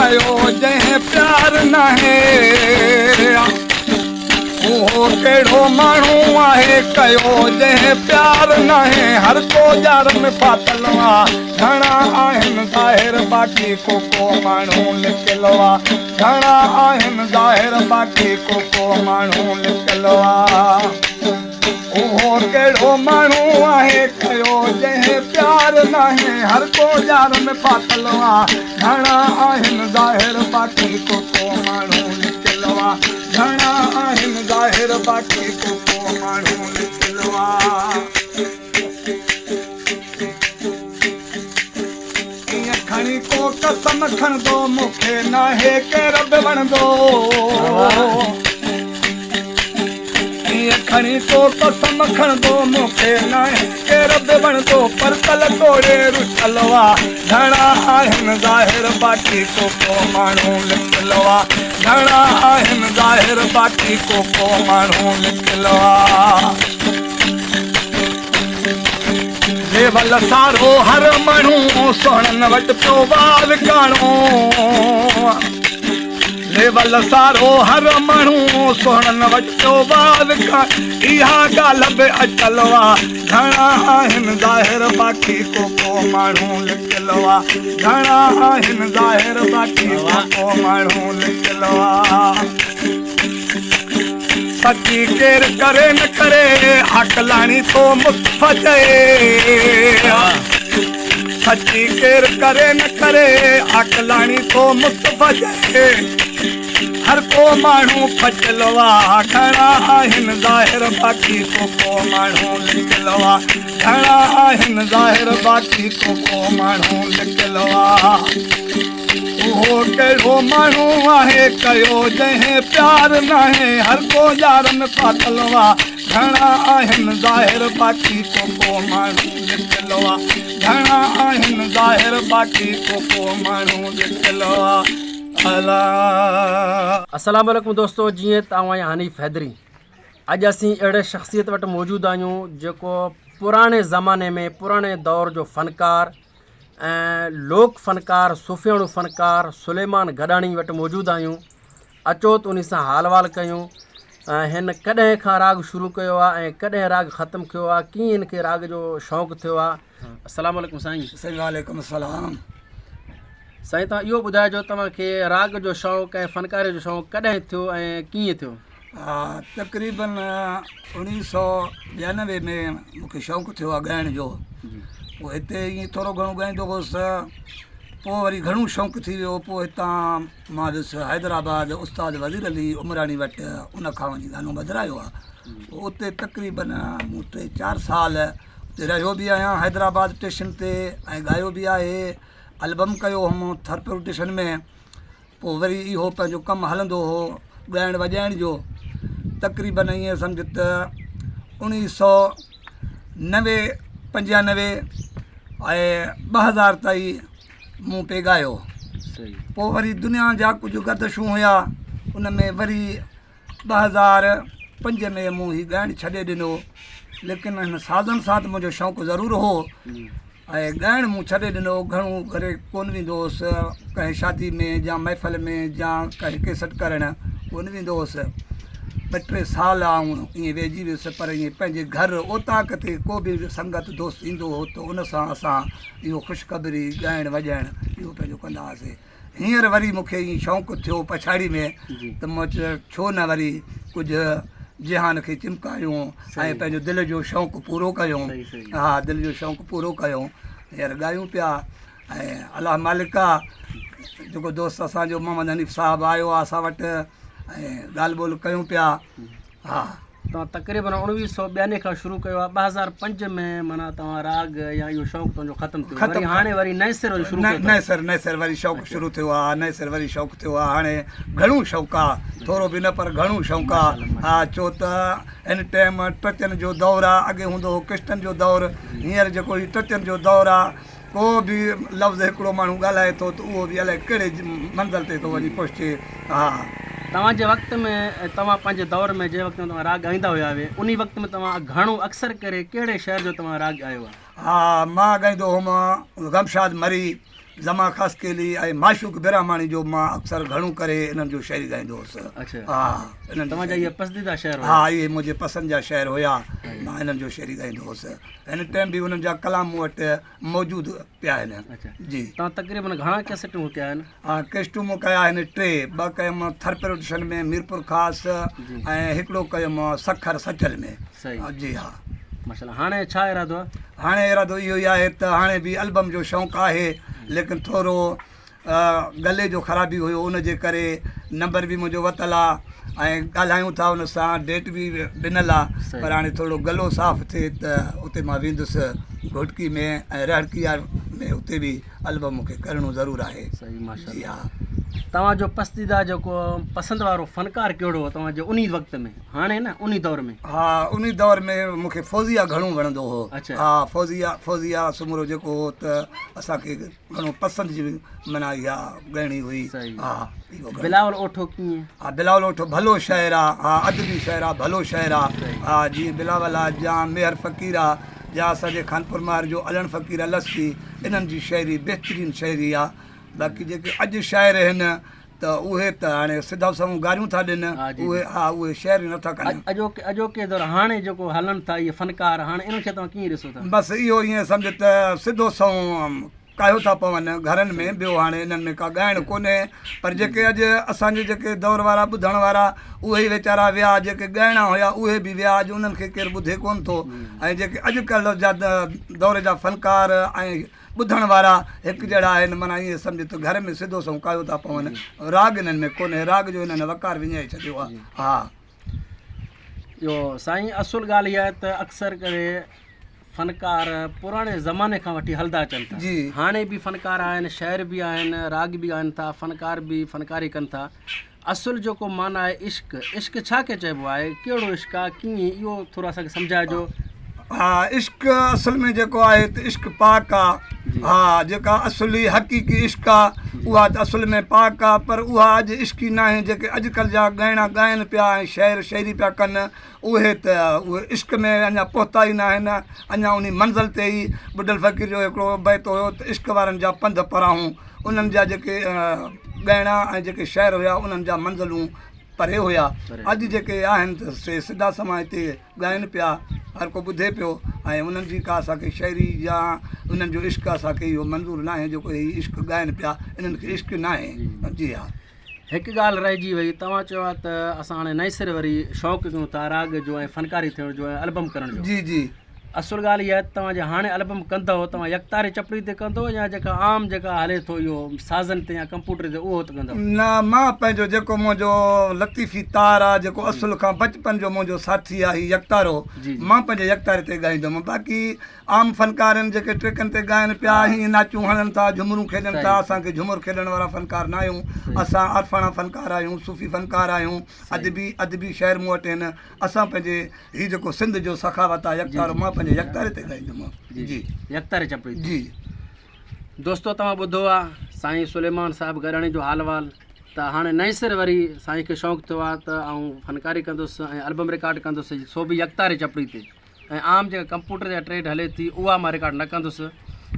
कयो जंहिं प्यार नाहे उहो कहिड़ो माण्हू आहे कयो जंहिं प्यार नाहे हर को यार में फाथल आहे घणा आहिनि ज़ाहिर बाक़ी को माण्हू लिकियल आहे घणा आहिनि ज़ाहिर बाक़ी को माण्हू लिकियल आहे उहो कहिड़ो माण्हू आहे कयो जंहिं प्यार नाहे हर को यार में फाथल आहे घणा आहिनि ज़ाहिर बाक़ी को माण्हू लिकियल आहे घणा आहिनि ज़ाहिर बाक़ी को माण्हू लिकियल आहे ईअं खणी को कसम खणंदो मूंखे नाहे केर बि वणंदो खणी को कसम खणंदो मूंखे नाहे केर बि वणंदो पर कल तोड़े रुठल आहे घणा आहिनि ज़ाहिर बाक़ी को माण्हू लिकियल आहे घणा आहिनि ज़ाहिर बाक़ी को माण्हू लिकियल आहे लेवल सारो हर माण्हू सोहणनि वटि पियो वार काणो लेवल सारो हर माण्हू सोहणनि वटि पियो वार काणो इहा ॻाल्हि बि अचल आहे घणा आहिनि ज़ाहिर बाक़ी को माण्हू लिकियल आहे घणा आहिनि ज़ाहिर बाक़ी को माण्हू लिकियल आहे सची केर करे न करे अकलाणी तो मुस्तफ़ा चए सची केर करे न करे अकलाणी तो मुस्तफ़ा चए हर को माण्हू फचल आहे घणा आहिनि ज़ाहिर बाक़ी को माण्हू लिकियल आहे घणा आहिनि ज़ाहिर बाक़ी को माण्हू लिकियल आहे उहो कहिड़ो माण्हू आहे कयो जंहिं प्यार नाहे हर को यार में फाथल आहे घणा आहिनि ज़ाहिर बाक़ी को माण्हू लिकियल आहे घणा आहिनि ज़ाहिर बाक़ी को माण्हू लिकियल आहे अस्सलाम वालेकुम दोस्तों, जीअं तव्हां हनीफ़ हैदरी अॼु असीं अहिड़े शख़्सियत वटि मौजूदु आहियूं जेको पुराणे ज़माने में पुराणे दौर जो फ़नकार ऐं लोक फ़नकार सूफ़ियाणू फ़नकार सुलेमान गॾाणी वटि मौजूदु आहियूं। अचो त उन सां हाल वाल कयूं। हिन कॾहिं खां राग शुरू कयो आहे ऐं कॾहिं राग ख़तमु कयो आहे, कीअं हिनखे राग जो शौक़ु थियो आहे। अस्सलाम वालेकुम साईं। वालेकुम सलाम। साईं, तव्हां इहो ॿुधाइजो तव्हांखे राग जो शौक़ु ऐं फ़नकारे जो शौक़ु कॾहिं थियो ऐं कीअं थियो? तक़रीबन 1992 में मूंखे शौक़ु थियो आहे ॻाइण जो। पोइ हिते ईअं थोरो घणो ॻाईंदो हुउसि, पोइ वरी घणो शौक़ु थी वियो। पोइ हितां मां ॾिस हैदराबाद उस्ताद वज़ीर अली उमरानी वटि उनखां वञी गानो ॿधायो आहे। पोइ उते तक़रीबन मूं 3-4 साल उते रहियो बि आहियां हैदराबाद स्टेशन ते ऐं ॻायो बि आहे। एल्बम कयो हुउमि थरपुर स्टेशन में। पोइ वरी इहो पंहिंजो कमु हलंदो हो ॻाइण वॼाइण जो। तक़रीबन ईअं सम्झ त 1990 95 ऐं 2000 ताईं मूं पे ॻायो। पोइ वरी दुनिया जा कुझु गर्दिशूं हुया, उन में वरी 2005 में मूं हीउ ॻाइणु छॾे ॾिनो। लेकिन हिन साज़नि सां त मुंहिंजो शौक़ु ज़रूरु हो ऐं ॻाइणु मूं छॾे ॾिनो। घणो करे कोन वेंदो हुउसि कंहिं शादी में या महफ़िल में या कंहिं केसट करणु कोन वेंदो हुउसि। 2-3 साल आऊं ईअं वेझी वियुसि, पर ईअं पंहिंजे घर ओताक ते को बि संगत दोस्त ईंदो हो त उन सां असां इहो ख़ुशख़बरी ॻाइणु वॼाइणु इहो पंहिंजो कंदा हुआसीं। हींअर वरी मूंखे ईअं शौक़ु थियो पछाड़ी में त मां छो न वरी कुझु जहान खे चिमकायूं ऐं पंहिंजो दिलि जो शौक़ु पूरो कयूं। हा, दिलि जो शौक़ु पूरो कयूं। हींअर ॻायूं पिया ऐं अलाह मालिक आहे जेको दोस्त असांजो मोहम्मद हनीफ़ साहिबु आयो आहे असां वटि ऐं ॻाल्हि ॿोल कयूं पिया। हा, तव्हां तक़रीबन 1992 खां शुरू कयो आहे। 2005 में माना तव्हां राग या इहो शौक़ु तुंहिंजो ख़तमु थियो, वरी हाणे वरी नए सिर शुरू कयो? नए सिर वरी शौक़ु शुरू थियो आहे। नए सिर वरी शौक़ु थियो आहे। हाणे घणो शौक़ु आहे, थोरो बि न पर घणो शौक़ु आहे। हा, छो त हिन टाइम टचनि जो दौरु आहे। अॻे हूंदो हो किश्तनि जो दौरु, हींअर जेको हीउ टचनि जो दौरु आहे। को बि लफ़्ज़ हिकिड़ो माण्हू ॻाल्हाए थो त उहो बि अलाए कहिड़े मंज़िल ते थो वञी पहुचे। हा, तव्हांजे वक़्त में तव्हां पंहिंजे दौर में जंहिं वक़्त में तव्हां राग ॻाईंदा हुया उन वक़्त में तव्हां घणो अक्सर करे कहिड़े शहर जो तव्हां राग ॻायो आहे? हा, मां ॻाईंदो हुउमि गमशाद मरी जमा ख़ासि केली ऐं माशूक बिरामाणी जो मां अक्सर घणो करे इन्हनि जो शाइरी ॻाईंदो हुउसि अच्छा हा इन्हनि जो तव्हांजा इहे पसंदीदा शहर हा इहे मुंहिंजे पसंदि जा शहर हुया मां हिननि जो शाइरी ॻाईंदो हुउसि हिन टाइम बि हुननि जा कलाम मूं वटि मौजूदु पिया आहिनि अच्छा जी तव्हां तक़रीबन घणा कैसेटूं कया आहिनि हा केस्टूं मूं कया आहिनि 3 ॿ कयुमि थर प्रोडक्शन में मीरपुर ख़ासि ऐं हिकिड़ो कयुमि सखर सचल में सही जी हा माशाल्लाह हाणे छा इरादो आहे हाणे इरादो इहो ई आहे त हाणे बि एल्बम जो शौक़ु आहे लेकिन थोरो गले जो ख़राबी हुयो उनजे करे नंबर बि मुंहिंजो वरितलु आहे ऐं ॻाल्हायूं था उन सां डेट बि ॾिनल आहे पर हाणे थोरो गलो साफ़ु थिए त उते मां वेंदुसि घोटकी में ऐं रहड़किया में उते बि एल्बम मूंखे करिणो ज़रूरु आहे सही जी माशाल्लाह हा तव्हांजो पसंदीदा जेको पसंदि वारो फ़नकार कहिड़ो हो तव्हांजे उन वक़्त में हाणे न उन दौर में हा उन दौर में मूंखे फौज़िया घणो वणंदो हो अच्छा। हा फौज़िया सुमरो जेको हो त असांखे घणो पसंदि जी माना इहा ॻाइणी हुई सही। हा इहो ॻाइणो। बिलावल ओठो कीअं हा बिलावल ओठो भलो शाइर आहे हा अदबी शाइर आहे भलो शाइर आहे हा जीअं बिलावल आहे या मेहर फ़क़ीर आहे या असांजे खानपुर मार जो अलण फ़क़ीर आहे लस्की इन्हनि जी शाइरी बहितरीनु शाइरी आहे बाक़ी जेके अॼु शाइर आहिनि त उहे त हाणे सिधा साम्हूं गारियूं था हा ॾियनि जी। उहे शाइरी नथा कनि अॼोके दौर हाणे जेको हलनि था इहे फ़नकार हाणे इन्हनि खे तव्हां कीअं ॾिसो था बसि इहो ईअं सम्झ त सिधो साम्हूं कायो था पवनि घरनि में ॿियो हाणे इन्हनि में का ॻाइण कोन्हे पर जेके अॼु असांजे जेके दौर वारा ॿुधण वारा उहे ई वीचारा विया जेके ॻाइणा हुया उहे बि विया अॼु उन्हनि खे केरु ॿुधे कोन थो ऐं जेके अॼुकल्ह जा दौर जा फ़नकार ऐं ॿुधण वारा हिकु जहिड़ा आहिनि माना ईअं सम्झ त घर में सिधो सां कायो था पवनि राग इन्हनि में कोन्हे राग जो इन्हनि वकार विञाए छॾियो आहे हा इहो साईं असुलु ॻाल्हि इहा आहे त अक्सर करे फ़नकार पुराणे ज़माने खां वठी हलंदा अचनि था जी। हाणे बि फ़नकार आहिनि शाइर बि आहिनि राग बि ॻाइनि था फ़नकार बि फ़नकारी कनि था असुलु जेको माना आहे इश्क इश्क छा खे चइबो आहे कहिड़ो इश्क आहे कीअं इहो थोरो असांखे सम्झाइजो हा इश्क असल में जेको आहे त इश्क पाक आहे हा जेका असुली हक़ीक़ी इश्क आहे उहा त असल में पाक आहे पर उहा अॼु इश्क ई न आहे जेके अॼुकल्ह जा ॻाइणा ॻाइनि पिया ऐं शाइर शाइरी पिया कनि उहे त उहे इश्क में अञा पहुता ई न आहिनि अञा उन मंज़िल ते ई बुॾल फ़क़ीर जो हिकिड़ो बैत हुयो त इश्क वारनि जा पंध पराहूं उन्हनि जा जेके ॻाइणा ऐं जेके शाइर हुया उन्हनि जा मंज़िलूं परे हुया अॼु जेके आहिनि त से सिधा समा हिते ॻाइनि पिया हर को ॿुधे पियो ऐं उन्हनि जी का असांखे शाइरी या उन्हनि जो इश्क असांखे इहो मंज़ूरु न आहे जेको हीउ इश्क ॻाइनि पिया इन्हनि खे इश्क न आहे जी हा हिकु ॻाल्हि रहिजी वई तव्हां चयो आहे त असां हाणे नए सिरे वरी शौक़ु कयूं था राग जो ऐं फ़नकारी थियण जो ऐं एल्बम करण जो जी जी असुलु ॻाल्हि इहा आहे त तव्हां जे हाणे एल्बम कंदव तव्हां यकतारे चपड़ी ते कंदव या जेका आम जेका हले थो इहो साज़न ते या कंप्यूटर ते उहो त कंदव न मां पंहिंजो जेको मुंहिंजो लतीफ़ी तार आहे जेको असुल खां बचपन जो मुंहिंजो साथी आहे हीउ यकतारो जी। मां पंहिंजे यकतारे ते ॻाईंदुमि बाक़ी आम फ़नकार आहिनि जेके ट्रेकनि ते ॻाइनि पिया हीअं नाचूं हणनि था झुमरूं खेॾनि था असांखे झुमर खेॾण वारा फ़नकार न आहियूं असां अरफाना फ़नकार आहियूं सूफ़ी फ़नकार आहियूं अदबी शाइर मूं वटि आहिनि असां पंहिंजे हीउ जेको सिंध जो सखावत आहे यकतारो मां पंहिंजे यकतारे ते ॻाईंदुमि जी यकतारे चपड़ी जी दोस्तो तव्हां ॿुधो आहे साईं सुलेमान साहिबु गराणी जो हाल वाल त हाणे नए सिरे वरी साईं खे शौक़ु थियो आहे त आउं फ़नकारी कंदुसि ऐं एल्बम रिकॉर्ड कंदुसि सो बि यकतारे चपड़ी ते ऐं आम जेका कंप्यूटर जा ट्रेड हले थी उहा मां रिकॉर्ड न कंदुसि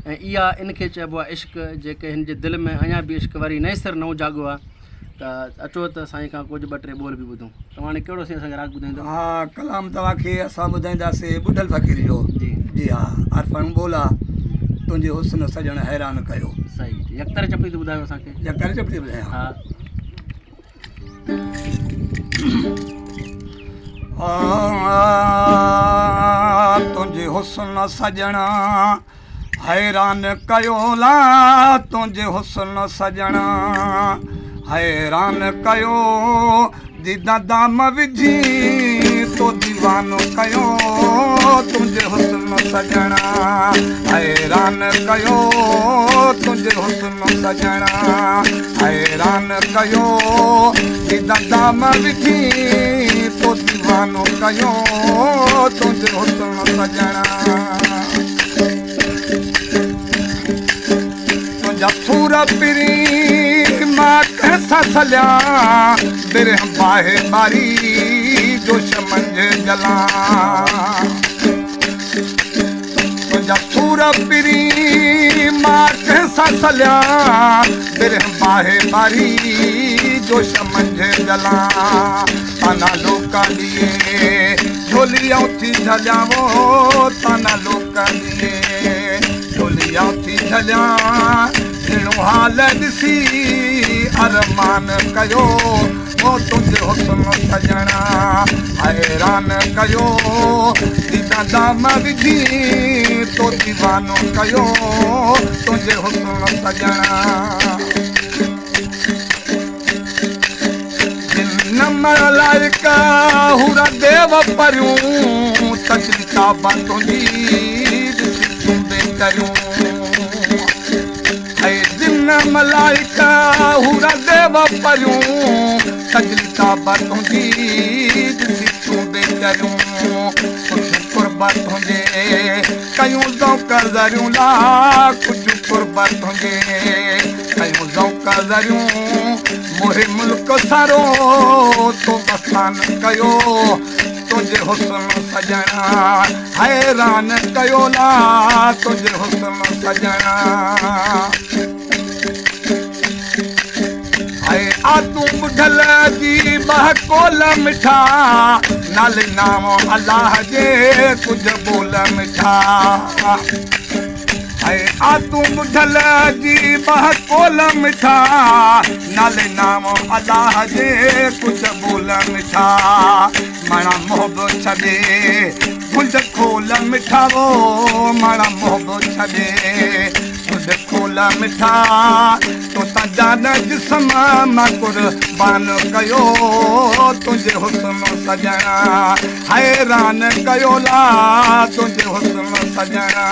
ऐं इहा इनखे चइबो आहे इश्क जेके हिन जे दिलि में अञा बि इश्क वरी नए सिर नओं जाॻो आहे त अचो त साईं खां कुझु ॿ टे ॿोल बि ॿुधूं तव्हां हाणे कहिड़ो साईं असांखे राग ॿुधाईंदो हा कलाम तव्हांखे असां ॿुधाईंदासीं बुॾल फ़क़ीर जो जी जी हा अरफान ॿोला तुंहिंजे हुस्न सजण हैरान कयो सही यकतारे चपड़ी ते ॿुधायो असांखे यकतारे चपड़ी ॿुधायां हा तुंहिंजे हुस्न सजण हैरान कयो ला तुंहिंजे हुस्न सजण हैरान कयो दीदा दाम विझी तो दीवानो कयो तुंहिंजे हुस्न सजण हैरान कयो तुंहिंजे हुस्न सजण हैरान कयो दीदा दाम विझी तो दीवानो कयो तुंहिंजे हुस्न सजण तुंहिंजा सूर पिरी मां कैसा सलिया बिरह बाहे मारी जोश मंझ जला तुंहिंजा सूर पिरी मां कंहिंसां सलिया बिरह बाहे बारी जोश मंझे जला ताना लोका दिए झोलियां थी झलियावो ताना लोका दिए झोलियां थी झलिया जहिड़ो हाल ॾिसी अरमान कयो ओ तुंहिंजे हुस्न सजणा हैरान कयो दीदा दाम विझी तो दीवानो कयो तुंहिंजे हुस्न सजणा जिन मलाइका हुरा देव परियूं तजली ताबा तुंहिंजी करियूं जिन मलाइका हुरा देव परियूं तजली ताबा तुंहिंजी करियूं कुझु कुर्बत तुंहिंजे कयूं ज़ौक़ ज़रियूं ला कुझु कुर्बत तुंहिंजे कयूं ज़ौक़ ज़रियूं मोहे मुल्क सारो तो बसान कयो तुंहिंजे हुस्न सजणा हैरान कयो ला तुंहिंजे हुस्न सजणा तूं ॿुधल जी बहकोल मिठा नाले नाम अलाह जे कुझु बोल मिठा तूं ॿुधल जी बहकोल मिठा नाले नाम अलाह जे कुझु बोल मिठा माना मोहब छॾे गुंज खोल मिठा वो माना मोहब छॾे गुंज खोल मिठा तो जान जिस्म मां कुर्बान कयो तुंहिंजे हुस्न सजणा हैरान कयो ला तुंहिंजे हुस्न सजणा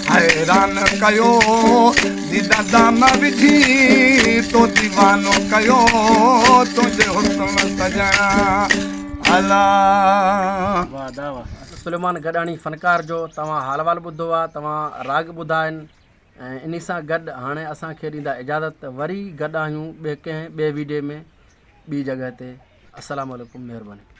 हैरान कयो दीदा दाम विझी तो दीवानो कयो तुंहिंजे हुस्न सजणा अला सुलेमान गॾाणी फनकार जो तव्हां हाल वाल ॿुधो आहे तव्हां राग ॿुधा आहिनि ऐं इन सां गॾु हाणे असांखे ॾींदा इजाज़त वरी गॾु आहियूं ॿिए वीडियो में ॿी जॻह ते अस्सलाम वालेकुम महिरबानी